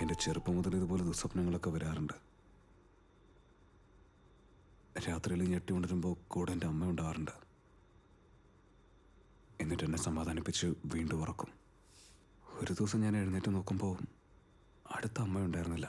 എൻ്റെ ചെറുപ്പം മുതൽ ഇതുപോലെ ദുസ്വപ്നങ്ങളൊക്കെ വരാറുണ്ട്. രാത്രിയിൽ ഞെട്ടി ഉണരുമ്പോൾ കൂടെ എൻ്റെ അമ്മ ഉണ്ടാവാറുണ്ട്. എന്നിട്ട് എന്നെ സമാധാനിപ്പിച്ച് വീണ്ടും ഉറക്കും. ഒരു ദിവസം ഞാൻ എഴുന്നേറ്റ് നോക്കുമ്പോൾ അടുത്ത അമ്മ ഉണ്ടായിരുന്നില്ല.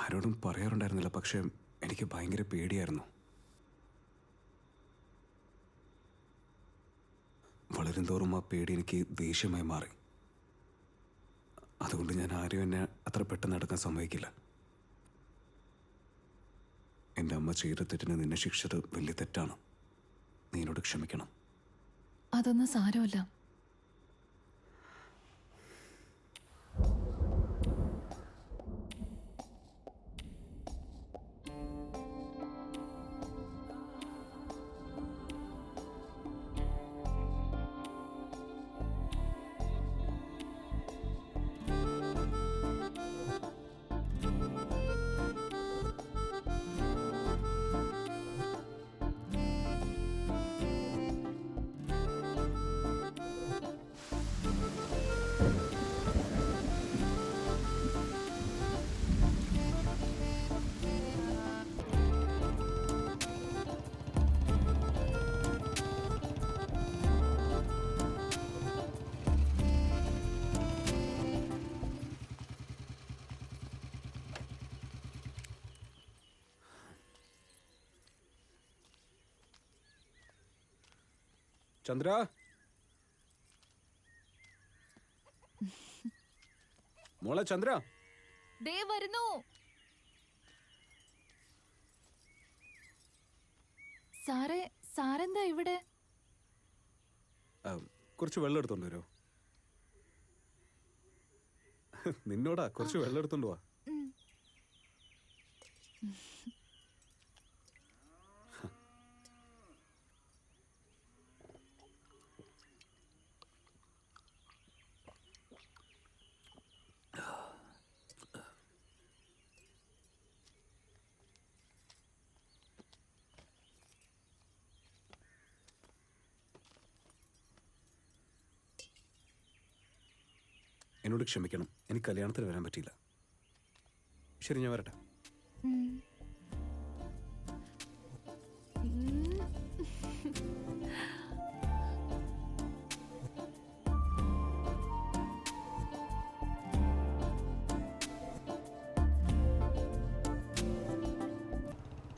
ആരോടും പറയാറുണ്ടായിരുന്നില്ല, പക്ഷേ എനിക്ക് ഭയങ്കര പേടിയായിരുന്നു. വളരും തോറും ആ പേടി എനിക്ക് ദേഷ്യമായി മാറി. അതുകൊണ്ട് ഞാൻ ആരും എന്നെ അത്ര പെട്ടെന്ന് എടുക്കാൻ സമ്മതിക്കില്ല. എൻ്റെ അമ്മ ചെയ്ത തെറ്റിന് നിന്നെ ശിക്ഷിച്ചത് വലിയ തെറ്റാണ്. നീ എന്നോട് ക്ഷമിക്കണം. അതൊന്നും സാരമല്ല. ചന്ദ്ര, മോളെ ചന്ദ്ര. ദേ വരുന്നു. സാരെന്താ ഇവിടെ? കുറച്ച് വെള്ളം എടുത്തോണ്ട് വരുമോ? നിന്നോടാ, കുറച്ച് വെള്ളം എടുത്തോണ്ട് വാ. എന്നോട് ക്ഷമിക്കണം, എനിക്ക് കല്യാണത്തിന് വരാൻ പറ്റിയില്ല. ശരി, ഞാൻ വരട്ടെ.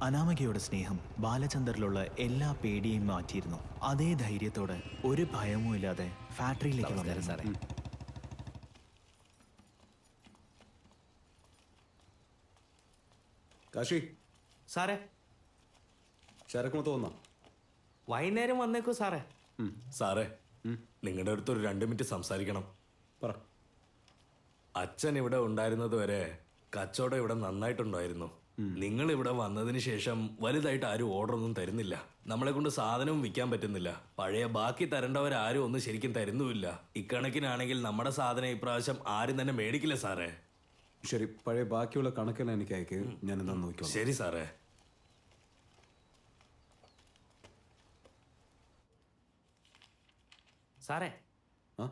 അനാമികയുടെ സ്നേഹം ബാലചന്ദറിലുള്ള എല്ലാ പേടിയും മാറ്റിയിരുന്നു. അതേ ധൈര്യത്തോടെ ഒരു ഭയവും ഇല്ലാതെ ഫാക്ടറിയിലേക്ക് വന്നു. സാറേ, കാശി സാറേ, ചരക്കുമൊത്ത വന്നോ? വൈകുന്നേരം വന്നേക്കൂ സാറേ. സാറേ, നിങ്ങളുടെ അടുത്തൊരു 2 മിനിറ്റ് സംസാരിക്കണം. പറ. അച്ഛൻ ഇവിടെ ഉണ്ടായിരുന്നത് വരെ കച്ചവടം ഇവിടെ നന്നായിട്ടുണ്ടായിരുന്നു. നിങ്ങൾ ഇവിടെ വന്നതിന് ശേഷം വലുതായിട്ട് ആരും ഓർഡർ ഒന്നും തരുന്നില്ല. നമ്മളെ കൊണ്ട് സാധനവും വിൽക്കാൻ പറ്റുന്നില്ല. പഴയ ബാക്കി തരേണ്ടവരാരും ഒന്നും ശരിക്കും തരുന്നുമില്ല. ഇക്കണക്കിനാണെങ്കിൽ നമ്മുടെ സാധനം ഇപ്രാവശ്യം ആരും തന്നെ മേടിക്കില്ല സാറേ. ശരി, പഴയ ബാക്കിയുള്ള കണക്കെല്ലാം എനിക്ക് അയക്ക്, ഞാൻ എന്താ നോക്കിയോ. ശരി സാറേ. സാറേ, ആ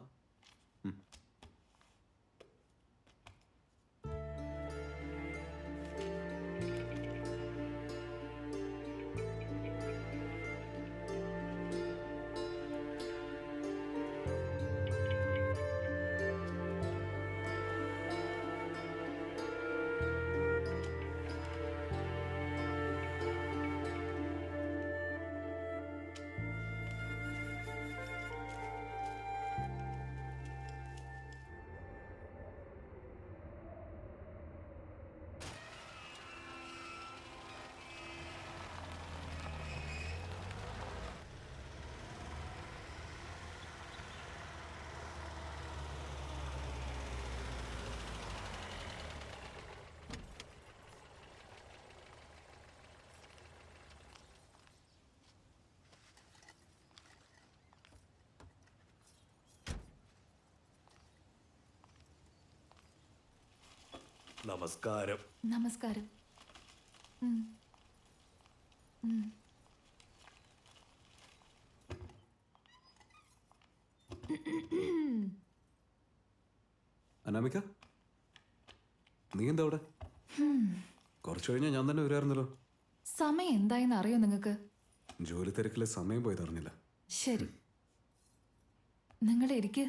നമസ്കാരം. നമസ്കാരം. അനാമിക, നീ എന്താ അവിടെ? കുറച്ച് കഴിഞ്ഞാൽ ഞാൻ തന്നെ വരുമായിരുന്നല്ലോ. സമയം എന്തായെന്ന് അറിയോ നിങ്ങൾക്ക്? ജോലി തിരക്കിലെ സമയം പോയത് അറിഞ്ഞില്ല. ശരി, നിങ്ങൾ ഇരിക്ക്.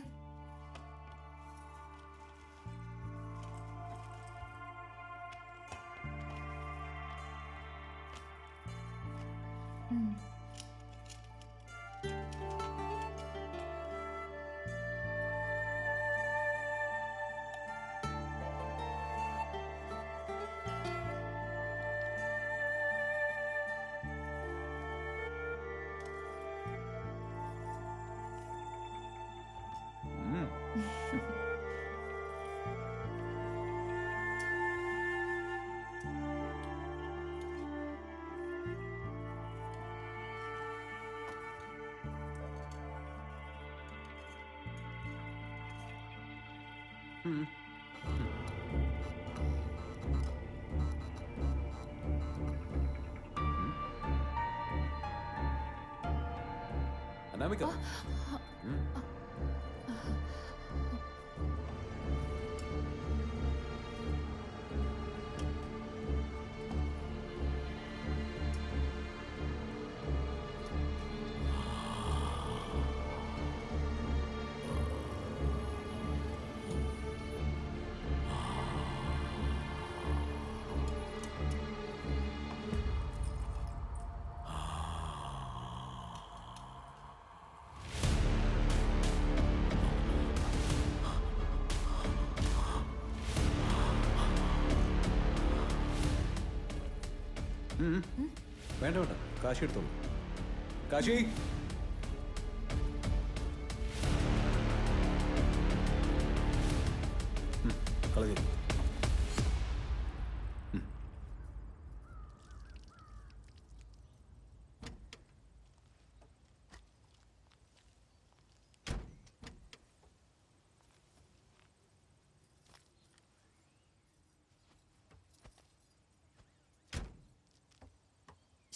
അനാമിക, വേണ്ട വേണ്ട, കാശി എടുത്തോളൂ. കാശി, കളഞ്ഞു.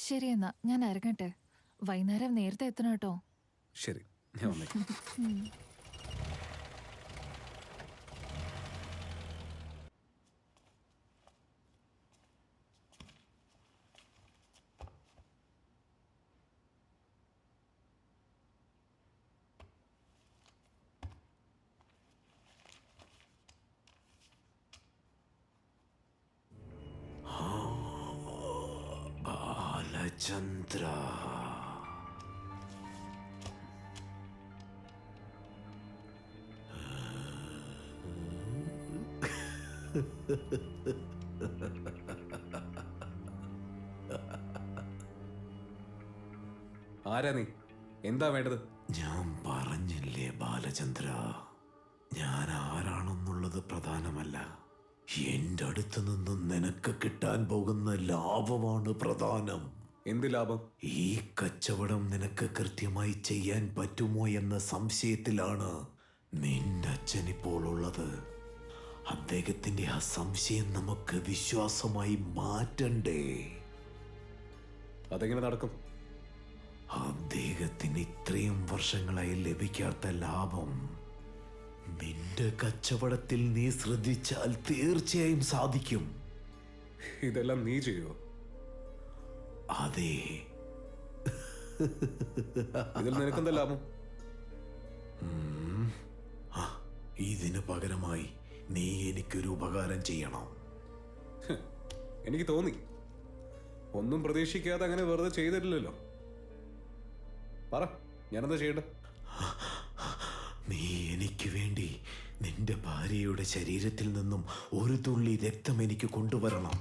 ശരി, എന്നാ ഞാൻ ഇറങ്ങട്ടെ. വൈകുന്നേരം നേരത്തെ എത്തണം കേട്ടോ. ശരി, ഞാൻ വന്നേക്കാം. ബാലചന്ദ്ര, ആരാ നീ? എന്താ വേണ്ടത്? ഞാൻ പറഞ്ഞില്ലേ ബാലചന്ദ്ര, ഞാൻ ആരാണെന്നുള്ളത് പ്രധാനമല്ല. എന്റെ അടുത്ത് നിന്നും നിനക്ക് കിട്ടാൻ പോകുന്ന ലാഭമാണ് പ്രധാനം. എന്ത് ലാഭം? ഈ കച്ചവടം നിനക്ക് കൃത്യമായി ചെയ്യാൻ പറ്റുമോ എന്ന സംശയത്തിലാണ് നിന്റെ അച്ഛൻ ഇപ്പോൾ ഉള്ളത്. അദ്ദേഹത്തിന്റെ ആ സംശയം നമുക്ക് വിശ്വാസമായി മാറ്റണ്ടേ? അതെങ്ങനെ നടക്കും? അദ്ദേഹത്തിന് ഇത്രയും വർഷങ്ങളായി ലഭിക്കാത്ത ലാഭം നിന്റെ കച്ചവടത്തിൽ നീ ശ്രദ്ധിച്ചാൽ തീർച്ചയായും സാധിക്കും. ഇതെല്ലാം നീ ചെയ്യോ? അതെ. ഇതിൽ നിനക്കെന്താ ലാഭം? ആ, ഇതിന് പകരമായി നീ എനിക്കൊരു ഉപകാരം ചെയ്യണം. എനിക്ക് തോന്നി. ഒന്നും പ്രതീക്ഷിക്കാതെ അങ്ങനെ വെറുതെ ചെയ്തിട്ടില്ലല്ലോ. പറ, ഞാനെന്താ ചെയ്യണ്ട? നീ എനിക്ക് വേണ്ടി നിന്റെ ഭാര്യയുടെ ശരീരത്തിൽ നിന്നും ഒരു തുള്ളി രക്തം എനിക്ക് കൊണ്ടുവരണം.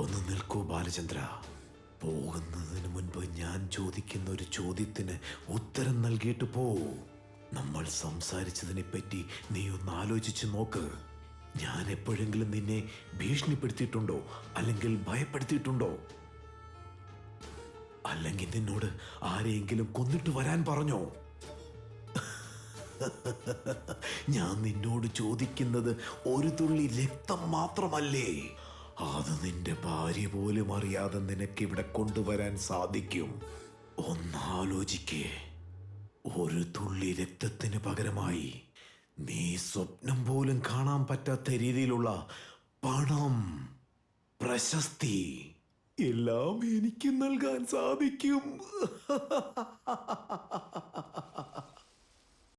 ഒന്ന് നിൽക്കൂ ബാലചന്ദ്ര. പോകുന്നതിന് മുൻപ് ഞാൻ ചോദിക്കുന്ന ഒരു ചോദ്യത്തിന് ഉത്തരം നൽകിയിട്ട് പോ. നമ്മൾ സംസാരിച്ചതിനെ പറ്റി നീ ഒന്ന് ആലോചിച്ച് നോക്ക്. ഞാൻ എപ്പോഴെങ്കിലും നിന്നെ ഭീഷണിപ്പെടുത്തിയിട്ടുണ്ടോ? അല്ലെങ്കിൽ ഭയപ്പെടുത്തിയിട്ടുണ്ടോ? അല്ലെങ്കിൽ നിന്നോട് ആരെയെങ്കിലും കൊന്നിട്ട് വരാൻ പറഞ്ഞോ? ഞാൻ നിന്നോട് ചോദിക്കുന്നത് ഒരു തുള്ളി രക്തം മാത്രമല്ലേ, അത് നിന്റെ ഭാര്യ പോലും അറിയാതെ നിനക്ക് ഇവിടെ കൊണ്ടുവരാൻ സാധിക്കും. ഒന്നാലോചിക്കേ, ഒരു തുള്ളി രക്തത്തിന് പകരമായി നീ സ്വപ്നം പോലും കാണാൻ പറ്റാത്ത രീതിയിലുള്ള പണം, പ്രശസ്തി എല്ലാം എനിക്ക് നൽകാൻ സാധിക്കും.